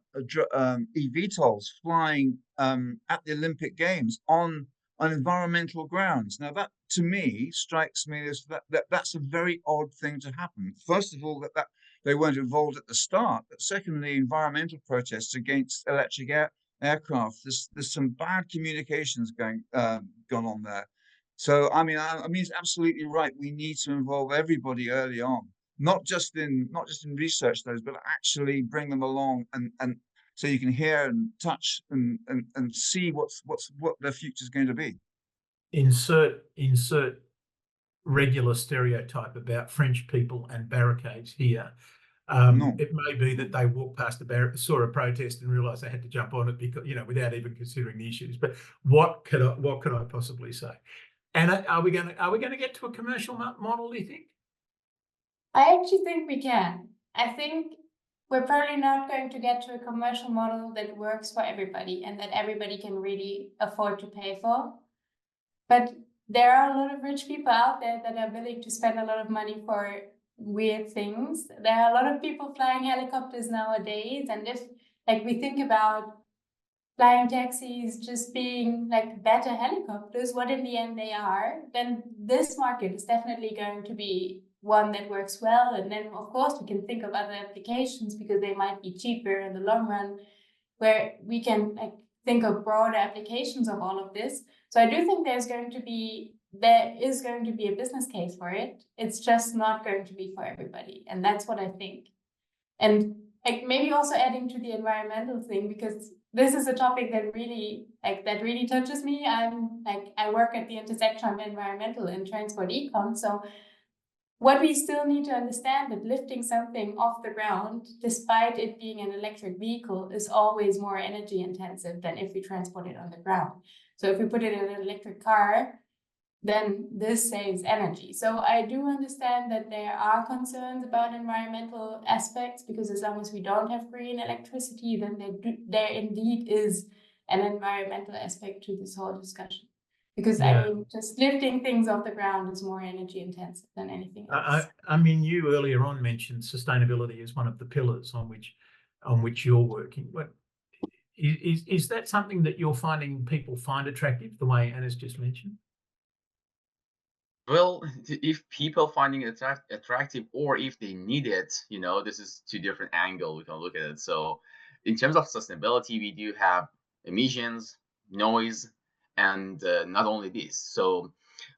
Speaker 2: flying at the Olympic Games on environmental grounds. Now, that to me strikes me as that's a very odd thing to happen. First of all, that they weren't involved at the start, but secondly, environmental protests against electric aircraft. There's some bad communications gone on there. So I mean, it's absolutely right. We need to involve everybody early on, not just in research studies, but actually bring them along, and so you can hear and touch and see what their future is going to be.
Speaker 1: Insert regular stereotype about French people and barricades here.
Speaker 2: No.
Speaker 1: It may be that they walked past saw a protest and realised they had to jump on it because, you know, without even considering the issues. But what could I possibly say? And are we going to get to a commercial model, do you think?
Speaker 4: I actually think we can. I think we're probably not going to get to a commercial model that works for everybody and that everybody can really afford to pay for. But there are a lot of rich people out there that are willing to spend a lot of money for weird things. There are a lot of people flying helicopters nowadays. And if, like, we think about flying taxis just being like better helicopters, what in the end they are, then this market is definitely going to be one that works well. And then, of course, we can think of other applications because they might be cheaper in the long run, where we can think of broader applications of all of this. So I do think there is going to be a business case for it. It's just not going to be for everybody. And that's what I think. And maybe also adding to the environmental thing, because this is a topic that really touches me. I work at the intersection of environmental and transport econ. So what we still need to understand that lifting something off the ground, despite it being an electric vehicle, is always more energy intensive than if we transport it on the ground. So if we put it in an electric car, then this saves energy. So I do understand that there are concerns about environmental aspects, because as long as we don't have green electricity, then there indeed is an environmental aspect to this whole discussion. Because
Speaker 1: Yeah.
Speaker 4: I mean, just lifting things off the ground is more energy intensive than anything else.
Speaker 1: I mean, you earlier on mentioned sustainability as one of the pillars on which you're working. But is that something that you're finding people find attractive, the way Anna's just mentioned?
Speaker 3: Well, if people finding it attractive, or if they need it, you know, this is two different angles we can look at it. So in terms of sustainability, we do have emissions, noise, and not only this. So,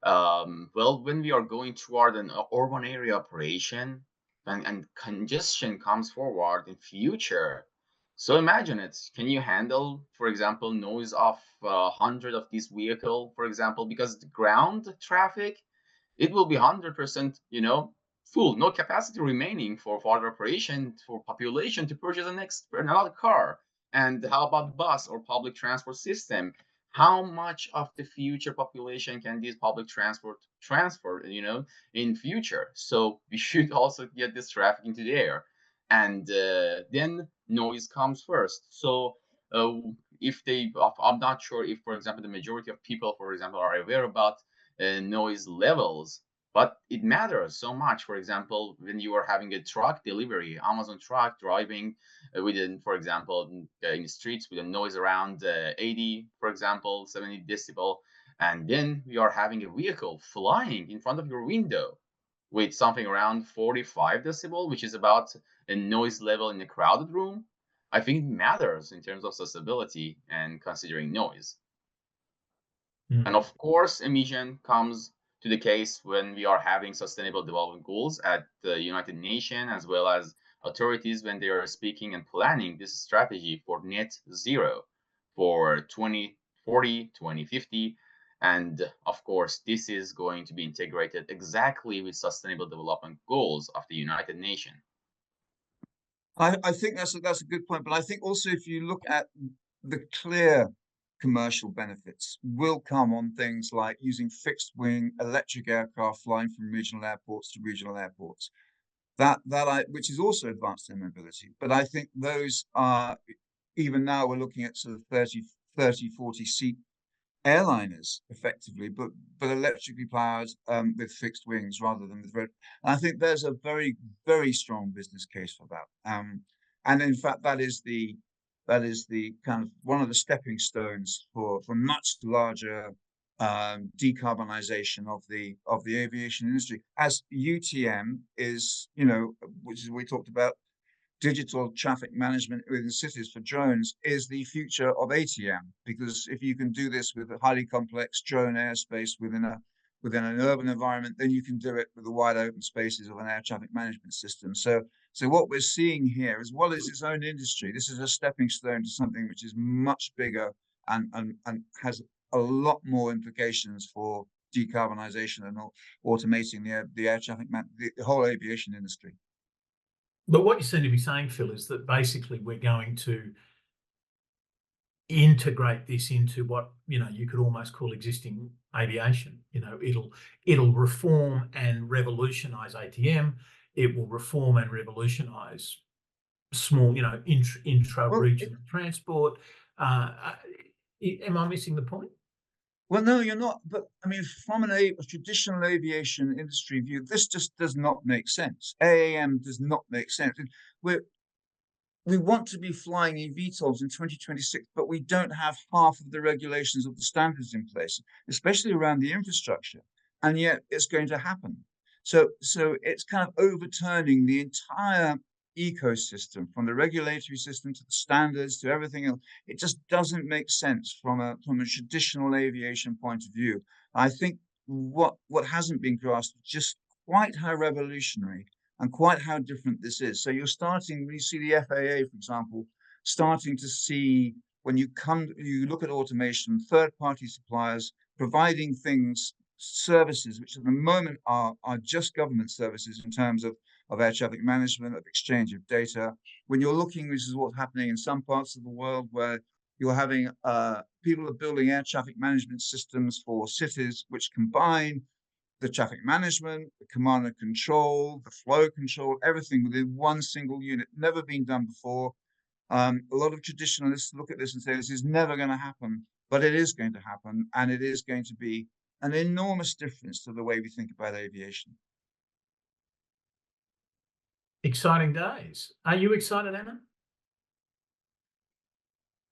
Speaker 3: well, when we are going toward an urban area operation, and congestion comes forward in future. So imagine it. Can you handle, for example, noise of 100 of these vehicle, for example, because the ground traffic, it will be 100%, full, no capacity remaining for further operation for population to purchase another car. And how about bus or public transport system? How much of the future population can this public transport transfer, in future? So we should also get this traffic into the air, and then noise comes first. So uh, if I'm not sure if, for example, the majority of people, for example, are aware about noise levels, but it matters so much. For example, when you are having a truck delivery, Amazon truck driving within, for example, in the streets with a noise around 80, for example, 70 decibel, and then you are having a vehicle flying in front of your window with something around 45 decibel, which is about a noise level in a crowded room. I think it matters in terms of accessibility and considering noise. And of course, emission comes to the case when we are having sustainable development goals at the United Nations, as well as authorities when they are speaking and planning this strategy for net zero for 2040, 2050. And of course, this is going to be integrated exactly with sustainable development goals of the United Nations.
Speaker 2: I think that's a good point, but I think also if you look at the clear commercial benefits will come on things like using fixed wing electric aircraft flying from regional airports to regional airports. Which is also advanced air mobility. But I think those are, even now we're looking at sort of 30, 40 seat airliners effectively, but electrically powered with fixed wings rather than with road. And I think there's a very, very strong business case for that. And in fact, that is the kind of one of the stepping stones for much larger decarbonization of the aviation industry, as UTM is, which is we talked about. Digital traffic management within cities for drones is the future of ATM, because if you can do this with a highly complex drone airspace within an urban environment, then you can do it with the wide open spaces of an air traffic management system. So what we're seeing here, as well as its own industry, this is a stepping stone to something which is much bigger and has a lot more implications for decarbonization and automating the air traffic the whole aviation industry.
Speaker 1: But what you seem to be saying, Phil, is that basically we're going to integrate this into what you could almost call existing aviation. It'll reform and revolutionize ATM. It will reform and revolutionize small, intra-regional transport. Am I missing the point?
Speaker 2: Well, no, you're not. But I mean, from a traditional aviation industry view, this just does not make sense. AAM does not make sense. We want to be flying eVTOLs in 2026, but we don't have half of the regulations of the standards in place, especially around the infrastructure. And yet it's going to happen. So it's kind of overturning the entire ecosystem, from the regulatory system to the standards to everything else. It just doesn't make sense from a traditional aviation point of view. I think what hasn't been grasped just quite how revolutionary and quite how different this is. So you're starting, when you see the FAA, for example, starting to see, when you look at automation, third-party suppliers providing services which at the moment are just government services in terms of air traffic management, of exchange of data. When you're looking, this is what's happening in some parts of the world where you're having people are building air traffic management systems for cities which combine the traffic management, the command and control, the flow control, everything within one single unit. Never been done before. A lot of traditionalists look at this and say this is never going to happen, but it is going to happen, and it is going to be an enormous difference to the way we think about aviation.
Speaker 1: Exciting days. Are you excited, Anna?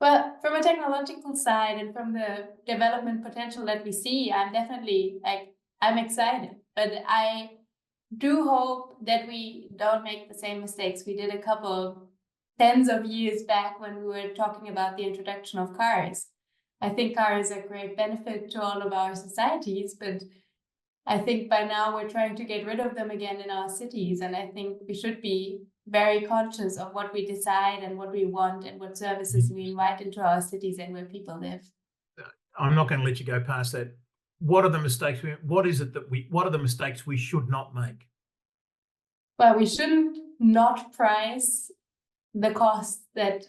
Speaker 4: Well, from a technological side and from the development potential that we see, I'm definitely I'm excited, but I do hope that we don't make the same mistakes we did a couple tens of years back when we were talking about the introduction of cars. I think cars are a great benefit to all of our societies, but I think by now we're trying to get rid of them again in our cities, and I think we should be very conscious of what we decide and what we want and what services we invite into our cities and where people live.
Speaker 1: I'm not going to let you go past that. What are the mistakes? What are the mistakes we should not make?
Speaker 4: Well, we shouldn't not price the cost that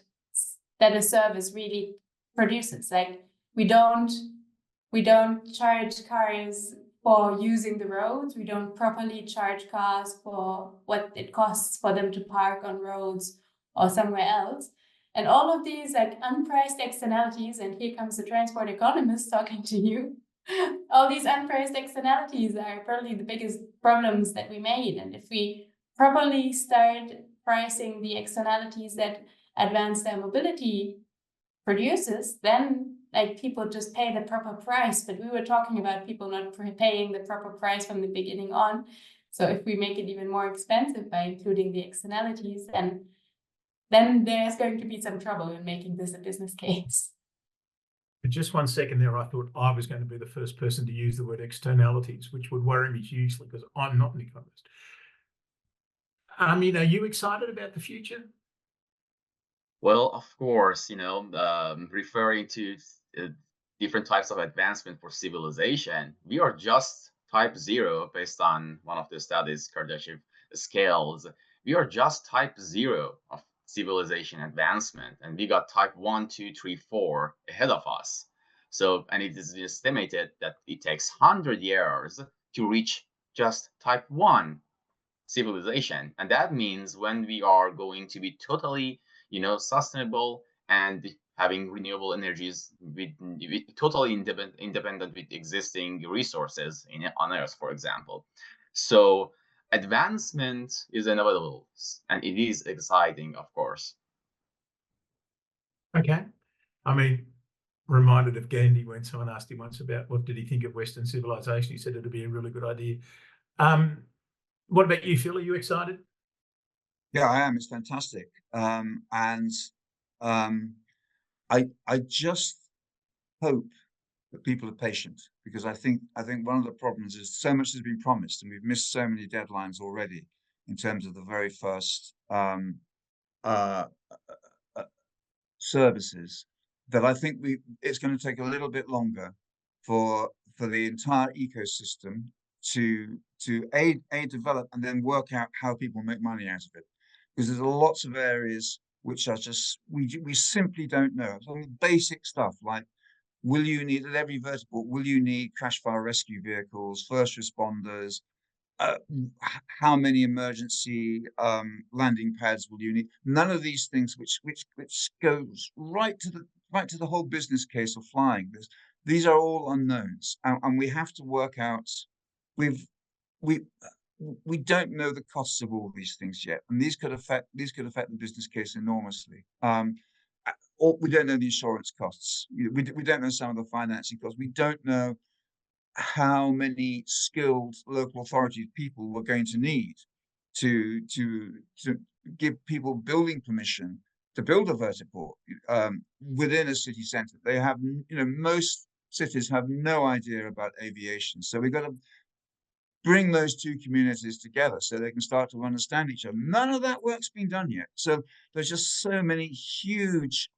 Speaker 4: a service really produces. Like we don't charge cars for using the roads. We don't properly charge cars for what it costs for them to park on roads or somewhere else. And all of these like unpriced externalities, and here comes the transport economist talking to you. All these unpriced externalities are probably the biggest problems that we made. And if we properly start pricing the externalities that advanced air mobility produces, then like people just pay the proper price. But we were talking about people not paying the proper price from the beginning on. So if we make it even more expensive by including the externalities, then there's going to be some trouble in making this a business case.
Speaker 1: For just 1 second there, I thought I was going to be the first person to use the word externalities, which would worry me hugely because I'm not an economist. Are you excited about the future?
Speaker 3: Well, of course, referring to different types of advancement for civilization, we are just type 0 based on one of the studies, Kardashev scales. We are just type 0 of civilization advancement, and we got type 1, 2, 3, 4 ahead of us. So, and it is estimated that it takes 100 years to reach just type 1 civilization. And that means when we are going to be totally sustainable and having renewable energies with totally independent with existing resources on Earth, for example. So advancement is inevitable, and it is exciting, of course.
Speaker 1: Okay. Reminded of Gandhi when someone asked him once about what did he think of Western civilization. He said it'd be a really good idea. What about you, Phil? Are you excited?
Speaker 2: Yeah, I am. It's fantastic. I just hope that people are patient, because I think one of the problems is so much has been promised and we've missed so many deadlines already in terms of the very first services, that I think it's going to take a little bit longer for the entire ecosystem to develop and then work out how people make money out of it, because there's lots of areas which are just we simply don't know. Some basic stuff like, will you need at every vertiport, will you need crash fire rescue vehicles, first responders? How many emergency landing pads will you need? None of these things, which goes right to the whole business case of flying. These are all unknowns, and we have to work out. We don't know the costs of all these things yet, and these could affect the business case enormously. Or we don't know the insurance costs. We don't know some of the financing costs. We don't know how many skilled local authority people we're going to need to give people building permission to build a vertiport within a city centre. They have, most cities have no idea about aviation, so we've got to bring those two communities together so they can start to understand each other. None of that work's been done yet, so there's just so many huge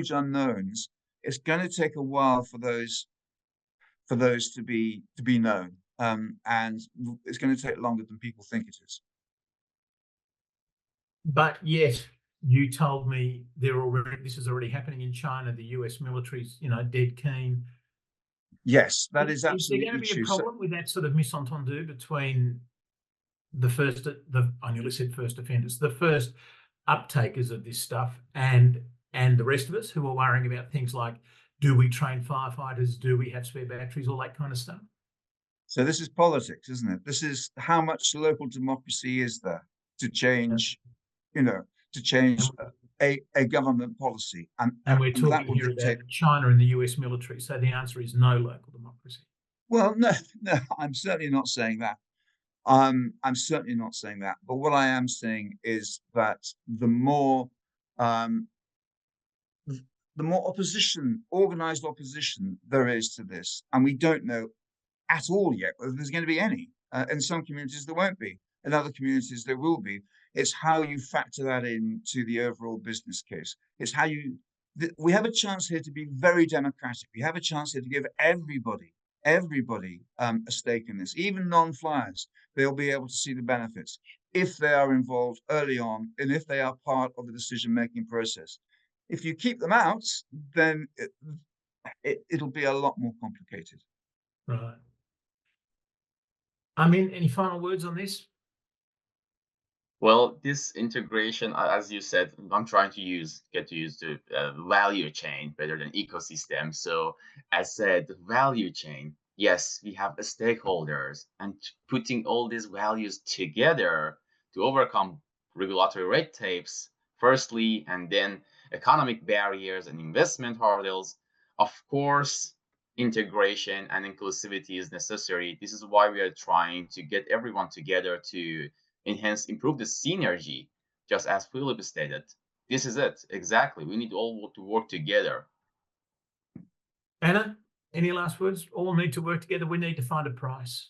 Speaker 2: unknowns. It's going to take a while for those to be known, and it's going to take longer than people think it is.
Speaker 1: But yet, you told me this is already happening in China. The US military's, dead keen.
Speaker 2: Yes, that is absolutely true.
Speaker 1: Is there going to be a problem with that sort of misentendu between I nearly said first offenders, the first uptakers of this stuff, and the rest of us who are worrying about things like, do we train firefighters? Do we have spare batteries? All that kind of stuff.
Speaker 2: So this is politics, isn't it? This is how much local democracy is there to change, a government policy. And
Speaker 1: we're talking here about China and the US military. So the answer is no local democracy.
Speaker 2: Well, no, I'm certainly not saying that. I'm certainly not saying that. But what I am saying is that the more opposition, organized opposition there is to this, and we don't know at all yet whether there's going to be any. In some communities, there won't be. In other communities, there will be. It's how you factor that into the overall business case. It's how you. We have a chance here to be very democratic. We have a chance here to give everybody a stake in this, even non-flyers. They'll be able to see the benefits if they are involved early on and if they are part of the decision-making process. If you keep them out, then it'll be a lot more complicated.
Speaker 1: Right. I mean, any final words on this?
Speaker 3: Well, this integration, as you said, I'm trying to get to use the value chain better than ecosystem. So as said, the value chain, yes, we have the stakeholders, and putting all these values together to overcome regulatory red tapes, firstly, and then economic barriers and investment hurdles. Of course, integration and inclusivity is necessary. This is why we are trying to get everyone together to improve the synergy, just as Philip stated. This is it, exactly. We need all to work together.
Speaker 1: Anna, any last words? All need to work together. We need to find a price.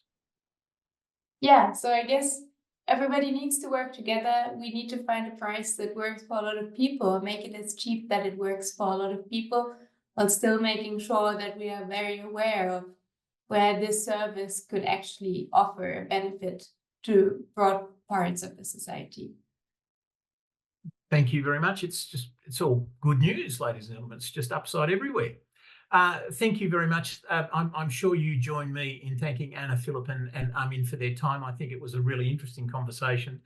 Speaker 4: Yeah, so I guess everybody needs to work together. We need to find a price that works for a lot of people, make it as cheap that it works for a lot of people, while still making sure that we are very aware of where this service could actually offer a benefit to broad parts of the society.
Speaker 1: Thank you very much. It's all good news, ladies and gentlemen. It's just upside everywhere. Thank you very much. I'm sure you join me in thanking Anna, Philip, and Amin for their time. I think it was a really interesting conversation.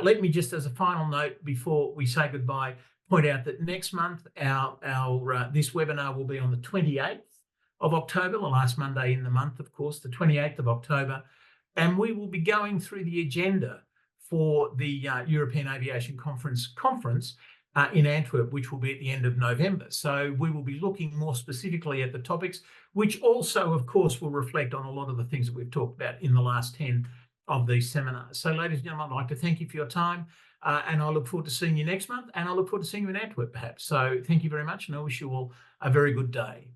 Speaker 1: Let me just, as a final note before we say goodbye, point out that next month this webinar will be on the 28th of October, the last Monday in the month, of course, the 28th of October, and we will be going through the agenda for the European Aviation Conference in Antwerp, which will be at the end of November. So we will be looking more specifically at the topics, which also, of course, will reflect on a lot of the things that we've talked about in the last 10 of these seminars. So, ladies and gentlemen, I'd like to thank you for your time, and I look forward to seeing you next month, and I look forward to seeing you in Antwerp, perhaps. So thank you very much, and I wish you all a very good day.